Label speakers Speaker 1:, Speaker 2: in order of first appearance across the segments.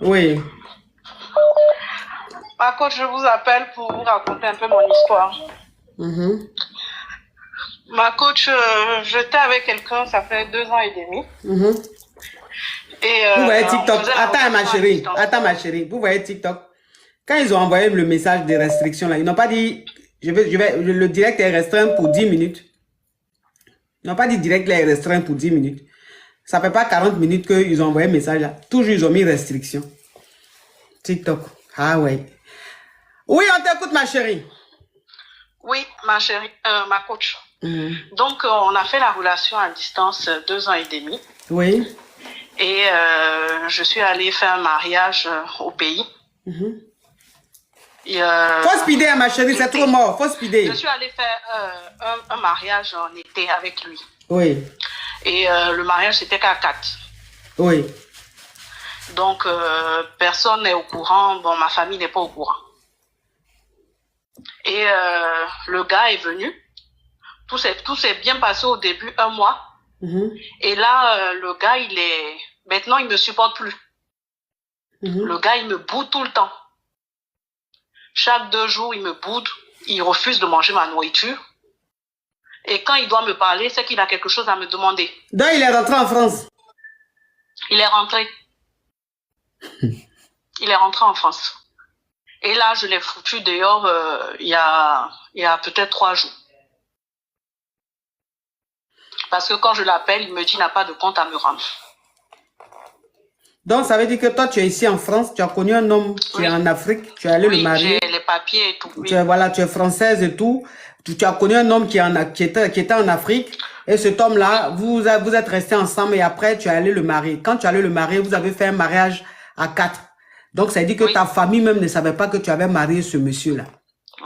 Speaker 1: Oui.
Speaker 2: Ma coach, je vous appelle pour vous raconter un peu mon histoire.
Speaker 1: Mhm.
Speaker 2: Ma coach, j'étais avec quelqu'un, ça fait 2 ans et demi.
Speaker 1: Mhm.
Speaker 2: Et
Speaker 1: Vous voyez
Speaker 2: on
Speaker 1: TikTok.
Speaker 2: faisait la
Speaker 1: Attends, ma
Speaker 2: relation à
Speaker 1: chérie.
Speaker 2: distance.
Speaker 1: Attends, ma chérie. Vous voyez TikTok. Quand ils ont envoyé le message de restriction, là, ils n'ont pas dit, le direct est restreint pour 10 minutes. Ils n'ont pas dit direct là est restreint pour 10 minutes. Ça ne fait pas 40 minutes qu'ils ont envoyé le message là. Toujours, ils ont mis restriction. TikTok. Ah ouais. Oui, on t'écoute, ma chérie.
Speaker 2: Oui, ma chérie, ma coach.
Speaker 1: Mhm.
Speaker 2: Donc, on a fait la relation à distance 2 ans et demi.
Speaker 1: Oui.
Speaker 2: Et je suis allée faire un mariage au pays.
Speaker 1: Mhm.
Speaker 2: Et,
Speaker 1: Faut speeder, ma chérie, c'est trop mort. Faut speeder.
Speaker 2: je suis allée faire un mariage en été avec lui.
Speaker 1: Oui.
Speaker 2: Et le mariage, c'était qu'à 4.
Speaker 1: Oui.
Speaker 2: Donc, personne n'est au courant. Bon, ma famille n'est pas au courant. Et le gars est venu. Tout s'est bien passé au début, 1 mois.
Speaker 1: Mhm.
Speaker 2: Et là, le gars, maintenant, il ne me supporte plus.
Speaker 1: Mhm.
Speaker 2: Le gars, il me boude tout le temps. Chaque 2 jours, il me boude. Il refuse de manger ma nourriture. Et quand il doit me parler, c'est qu'il a quelque chose à me demander.
Speaker 1: Donc, il est rentré en France.
Speaker 2: Il est rentré. Il est rentré en France. Et là, je l'ai foutu dehors il y a peut-être 3 jours. Parce que quand je l'appelle, il me dit qu'il n'a pas de compte à me rendre.
Speaker 1: Donc, ça veut dire que toi, tu es ici en France, tu as connu un homme qui est en Afrique, tu es allé le marier.
Speaker 2: J'ai les papiers et tout. Oui.
Speaker 1: Tu es française et tout. Tu as connu un homme qui était en Afrique. Et cet homme-là, vous êtes restés ensemble et après, tu es allé le marier. Quand tu es allé le marier, vous avez fait un mariage à 4. Donc, ça veut dire que ta famille même ne savait pas que tu avais marié ce monsieur-là.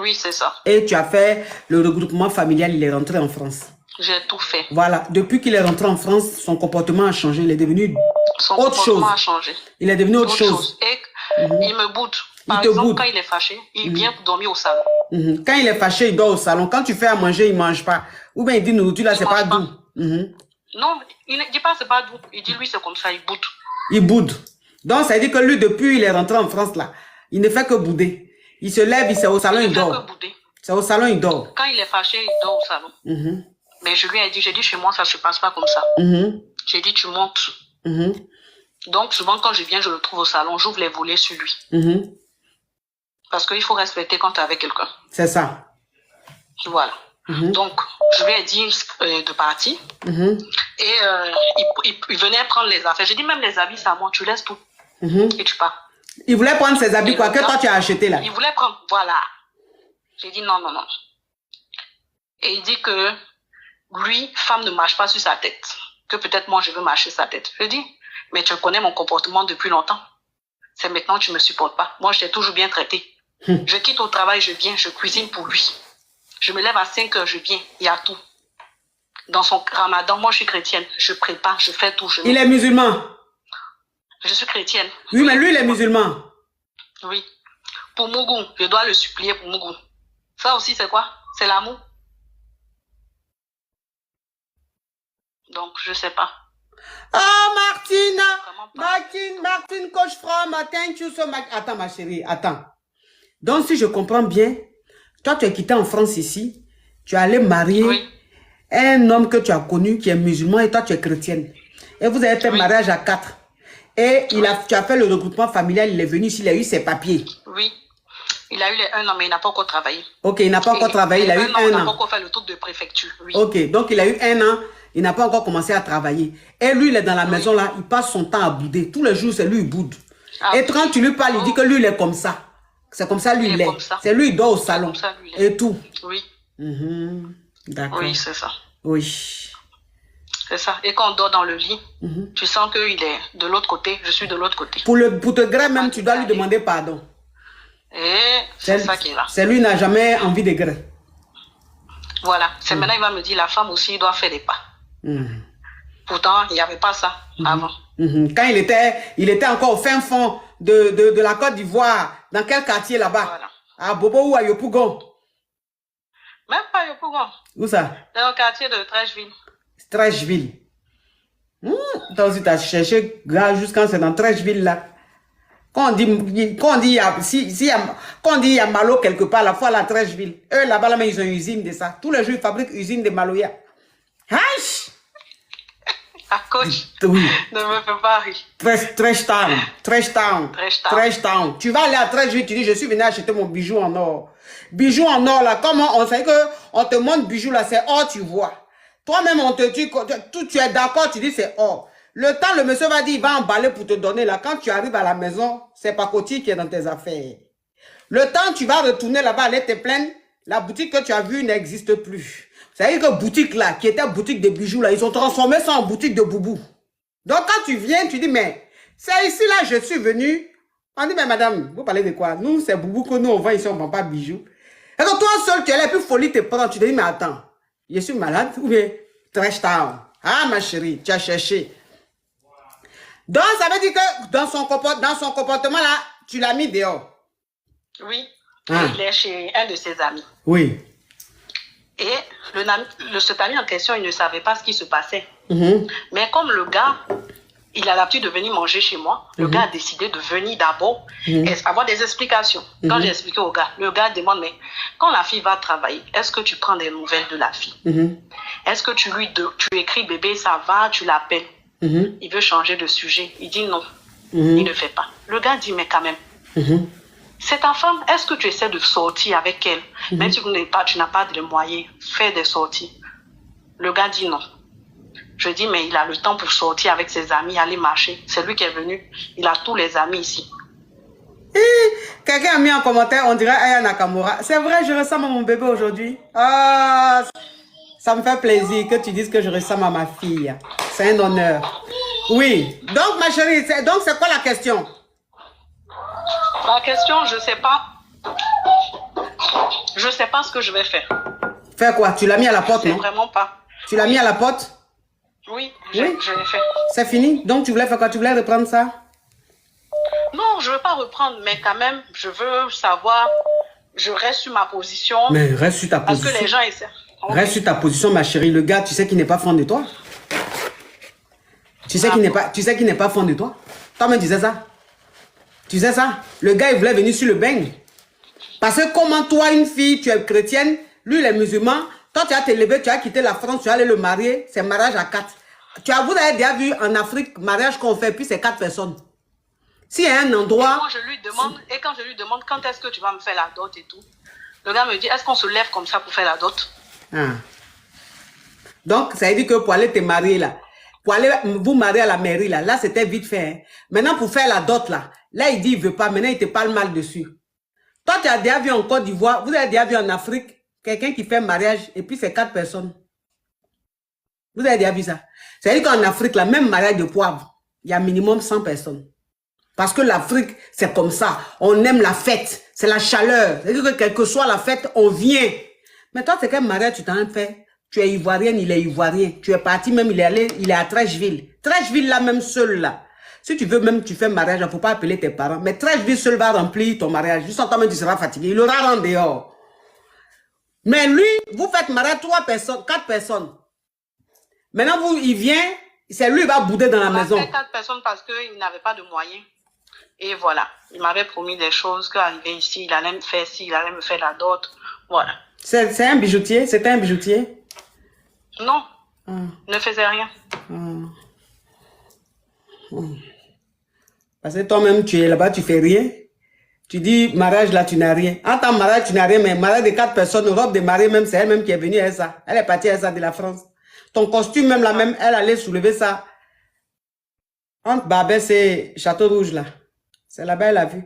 Speaker 2: Oui, c'est ça.
Speaker 1: Et tu as fait le regroupement familial, il est rentré en France.
Speaker 2: J'ai tout fait.
Speaker 1: Voilà. Depuis qu'il est rentré en France, son comportement a changé. Il est devenu autre chose.
Speaker 2: A changé.
Speaker 1: Il est devenu autre chose.
Speaker 2: Et il me boude. Par
Speaker 1: te
Speaker 2: exemple,
Speaker 1: boude.
Speaker 2: quand il est fâché, il vient dormir au salon.
Speaker 1: Quand il est fâché, il dort au salon. Quand tu fais à manger, il ne mange pas. Ou bien il dit nourriture là, c'est pas doux.
Speaker 2: Non, il ne dit pas c'est pas doux. Il dit lui c'est comme ça, il boude.
Speaker 1: Il boude. Donc ça veut dire que lui, depuis il est rentré en France là, il ne fait que bouder. Il se lève, c'est au salon, il dort. C'est au salon, il dort.
Speaker 2: Quand il est fâché, il dort au salon. Mais je lui ai dit, chez moi, ça ne se passe pas comme ça. J'ai dit, tu montes. Donc, souvent, quand je viens, je le trouve au salon, j'ouvre les volets sur lui. Parce qu'il faut respecter quand tu es avec quelqu'un.
Speaker 1: C'est ça.
Speaker 2: Voilà. Donc, je lui ai dit de partir. Et il venait prendre les affaires. J'ai dit, même les habits, c'est à moi, tu laisses tout. Et tu pars.
Speaker 1: Il voulait prendre ses habits, quoi, que toi tu as acheté là.
Speaker 2: Il voulait prendre, voilà. J'ai dit, non. Et il dit que lui, femme ne marche pas sur sa tête. Que peut-être moi, je veux marcher sa tête. Je dis, mais tu connais mon comportement depuis longtemps. C'est maintenant que tu ne me supportes pas. Moi, je t'ai toujours bien traité. Je quitte au travail, je viens, je cuisine pour lui. Je me lève à 5 heures, je viens, il y a tout. Dans son ramadan, moi, je suis chrétienne. Je prépare, je fais tout.
Speaker 1: Il est musulman.
Speaker 2: Je suis chrétienne.
Speaker 1: Oui, mais lui, il est musulman.
Speaker 2: Oui. Pour Mougou, je dois le supplier pour Mougou. Ça aussi, c'est quoi? C'est l'amour. Donc, je sais pas.
Speaker 1: Oh, Martine, coach from, thank you so much. Attends, ma chérie, attends. Donc, si je comprends bien, toi, tu es quitté en France ici, tu es allé marier un homme que tu as connu qui est musulman et toi, tu es chrétienne. Et vous avez fait mariage à 4. Et tu as fait le regroupement familial, il est venu ici, il a eu ses papiers.
Speaker 2: Oui. Il a eu les 1 an, mais il n'a pas encore travaillé.
Speaker 1: Ok, il n'a pas encore travaillé, il a eu 1 an.
Speaker 2: Il n'a pas encore fait le tour de préfecture. Oui.
Speaker 1: Ok, donc il a eu 1 an, il n'a pas encore commencé à travailler. Et lui, il est dans la maison là, il passe son temps à bouder. Tous les jours, c'est lui, il boude. Et quand tu lui parles, il dit que lui, il est comme ça. C'est comme ça, lui, il est. C'est lui, il dort au salon. Ça, lui, et tout.
Speaker 2: Oui.
Speaker 1: D'accord.
Speaker 2: Oui, c'est ça.
Speaker 1: Oui.
Speaker 2: C'est ça. Et quand on dort dans le lit, tu sens qu'il est de l'autre côté, je suis de l'autre côté.
Speaker 1: Pour te gré même, tu dois lui demander pardon.
Speaker 2: Et c'est ça qui est là.
Speaker 1: C'est lui qui n'a jamais envie de gré.
Speaker 2: Voilà. C'est maintenant il va me dire, la femme aussi doit faire des pas. Pourtant, il n'y avait pas ça avant.
Speaker 1: Quand il était encore au fin fond de la Côte d'Ivoire, dans quel quartier là-bas?
Speaker 2: Voilà.
Speaker 1: À Bobo ou à Yopougon?
Speaker 2: Même pas Yopougon.
Speaker 1: Où ça?
Speaker 2: Dans le quartier de Trècheville.
Speaker 1: Trècheville. Toi aussi, tu as cherché jusqu'à c'est dans Trècheville là. Quand on dit, quand on dit il y a Malo quelque part, la fois à la Trècheville, eux là-bas, là, ils ont une usine de ça. Tous les jours, ils fabriquent une usine de Maloya. Haïch!
Speaker 2: À coach,
Speaker 1: Oui.
Speaker 2: ne me fais pas rire.
Speaker 1: Trash Town.
Speaker 2: Trash Town.
Speaker 1: Trash Town. Tu vas aller à Trècheville, tu dis, je suis venu acheter mon bijou en or. Bijou en or, là, comment on sait que on te montre bijou, là, c'est or, tu vois. Toi-même, on te dit, tu es d'accord, tu dis, c'est or. Le temps, le monsieur va dire, il va emballer pour te donner, là. Quand tu arrives à la maison, c'est pas Coty qui est dans tes affaires. Le temps, tu vas retourner là-bas, aller te plaindre, la boutique que tu as vue n'existe plus. C'est-à-dire que boutique là, qui était boutique de bijoux là, ils ont transformé ça en boutique de boubou. Donc quand tu viens, tu dis, mais c'est ici là, je suis venu. On dit, mais madame, vous parlez de quoi? Nous, c'est boubou que nous on vend ici, on ne vend pas bijoux. Et donc toi seul, tu es là, puis folie te prend. Tu te dis, mais attends, je suis malade ou bien trash town. Ah ma chérie, tu as cherché. Donc ça veut dire que dans son comportement là, tu l'as mis dehors.
Speaker 2: Oui, il est chez un de ses amis.
Speaker 1: Oui.
Speaker 2: Et cet ami en question, il ne savait pas ce qui se passait. Mais comme le gars, il a l'habitude de venir manger chez moi, le gars a décidé de venir d'abord et avoir des explications. Quand j'ai expliqué au gars, le gars demande, mais quand la fille va travailler, est-ce que tu prends des nouvelles de la fille? Est-ce que tu écris bébé, ça va, tu l'appelles? Il veut changer de sujet. Il dit non, il ne fait pas. Le gars dit, mais quand même. C'est ta femme, est-ce que tu essaies de sortir avec elle? Même si tu n'as pas de moyens, fais des sorties. Le gars dit non. Je dis, mais il a le temps pour sortir avec ses amis, aller marcher. C'est lui qui est venu. Il a tous les amis ici.
Speaker 1: Quelqu'un a mis en commentaire, on dirait Aya Nakamura. C'est vrai, je ressemble à mon bébé aujourd'hui. Ah, ça me fait plaisir que tu dises que je ressemble à ma fille. C'est un honneur. Oui. Donc, ma chérie, c'est quoi la question?
Speaker 2: La question, je ne sais pas. Je ne sais pas ce que je vais faire.
Speaker 1: Faire quoi? Tu l'as mis à la porte, non?
Speaker 2: Vraiment pas.
Speaker 1: Tu l'as mis à la porte?
Speaker 2: Oui, je l'ai fait.
Speaker 1: C'est fini? Donc, tu voulais faire quoi? Tu voulais reprendre ça?
Speaker 2: Non, je ne veux pas reprendre, mais quand même, je veux savoir. Je reste sur ma position.
Speaker 1: Mais reste sur ta position.
Speaker 2: Parce que les gens essaient.
Speaker 1: Reste sur ta position, ma chérie. Le gars, tu sais qu'il n'est pas fan de toi. Tu sais qu'il n'est pas fan de toi. Toi-même, tu sais ça. Tu sais ça? Le gars, il voulait venir sur le beigne. Parce que comment toi, une fille, tu es chrétienne, lui, il est musulman, toi, tu as te levé, tu as quitté la France, tu as allé le marier, c'est mariage à 4. Vous avez déjà vu en Afrique, mariage qu'on fait, puis c'est 4 personnes. S'il y a un endroit...
Speaker 2: Et quand je lui demande, quand est-ce que tu vas me faire la dot et tout, le gars me dit, est-ce qu'on se lève comme ça pour faire la dot?
Speaker 1: Donc, ça veut dire que pour aller te marier là, pour aller vous marier à la mairie là c'était vite fait. Hein. Maintenant, pour faire la dot là il dit il veut pas, maintenant il te parle mal dessus. Toi, tu as déjà vu en Côte d'Ivoire, vous avez déjà vu en Afrique, quelqu'un qui fait un mariage et puis c'est 4 personnes. Vous avez déjà vu ça? C'est-à-dire qu'en Afrique, là, même mariage de poivre, il y a minimum 100 personnes. Parce que l'Afrique, c'est comme ça. On aime la fête, c'est la chaleur. C'est-à-dire que quelle que soit la fête, on vient. Mais toi, c'est quel mariage tu t'en fais? Tu es ivoirienne, il est ivoirien. Tu es parti même, il est à Trècheville. Trècheville là, même seul là. Si tu veux même, tu fais mariage, il ne faut pas appeler tes parents. Mais Trècheville seul va remplir ton mariage. Juste en temps, tu seras fatigué. Il aura rendu dehors. Mais lui, vous faites mariage 3 personnes, 4 personnes. Maintenant, il vient, c'est lui qui va bouder dans la maison.
Speaker 2: Il a fait 4 personnes parce qu'il n'avait pas de moyens. Et voilà. Il m'avait promis des choses, qu'arrivé ici, il allait me faire ci, il allait me faire la dot. Voilà.
Speaker 1: C'est un bijoutier? C'était un bijoutier?
Speaker 2: Non. Ne faisait rien.
Speaker 1: Parce que toi-même, tu es là-bas, tu fais rien. Tu dis, mariage là, tu n'as rien. En tant que mariage, tu n'as rien, mais mariage de 4 personnes, robe de mariée, même, c'est elle-même qui est venue à ça. Elle est partie à ça de la France. Ton costume, même la même, elle allait soulever ça. Entre Barbès et Château Rouge, là. C'est là-bas, elle a vu.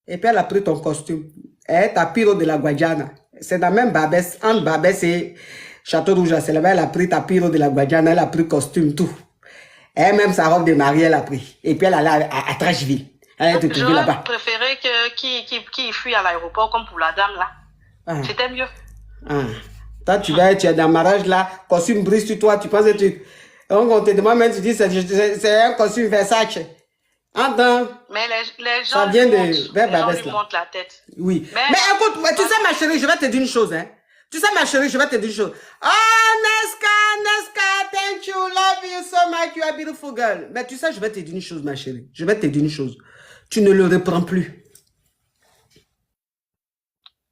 Speaker 1: Et puis, elle a pris ton costume. Elle est à Piro de la Guadiana. C'est dans même Barbès, entre Barbès et Château Rouge, là. C'est là-bas, elle a pris ta Piro de la Guadiana, elle a pris costume, tout. Elle-même, sa robe de mariée, elle a pris. Et puis, elle allait à Trècheville. Elle est là-bas.
Speaker 2: J'aurais préféré qu'il fuit à l'aéroport comme pour la dame, là. C'était mieux.
Speaker 1: Toi, tu es dans le mariage, là, costume brise sur toi, tu penses que tu... Donc, on te demande même, tu dis, c'est un costume Versace. Entends?
Speaker 2: Mais les gens
Speaker 1: ça vient
Speaker 2: lui
Speaker 1: montent
Speaker 2: la tête.
Speaker 1: Oui. Mais écoute, tu sais, ma chérie, je vais te dire une chose, hein. Tu sais, ma chérie, je vais te dire une chose. Oh, Nesca, thank you, love you so much, you are a beautiful girl. Mais tu sais, je vais te dire une chose, ma chérie. Je vais te dire une chose. tu ne le reprends plus.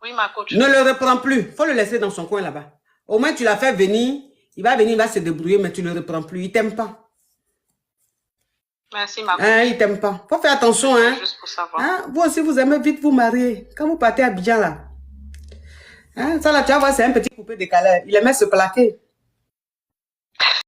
Speaker 2: Oui, ma coach.
Speaker 1: Ne le reprends plus. Il faut le laisser dans son coin là-bas. Au moins, tu l'as fait venir. Il va venir, il va se débrouiller, mais tu ne le reprends plus. Il ne t'aime pas.
Speaker 2: Merci, ma coach.
Speaker 1: Hein, il ne t'aime pas. Il faut faire attention. Hein.
Speaker 2: Juste pour savoir.
Speaker 1: Hein? Vous aussi, vous aimez vite vous marier. Quand vous partez à Abidjan, là. Hein? Ça, là, tu vas voir, c'est un petit coupé décalé. Il aimait se plaquer.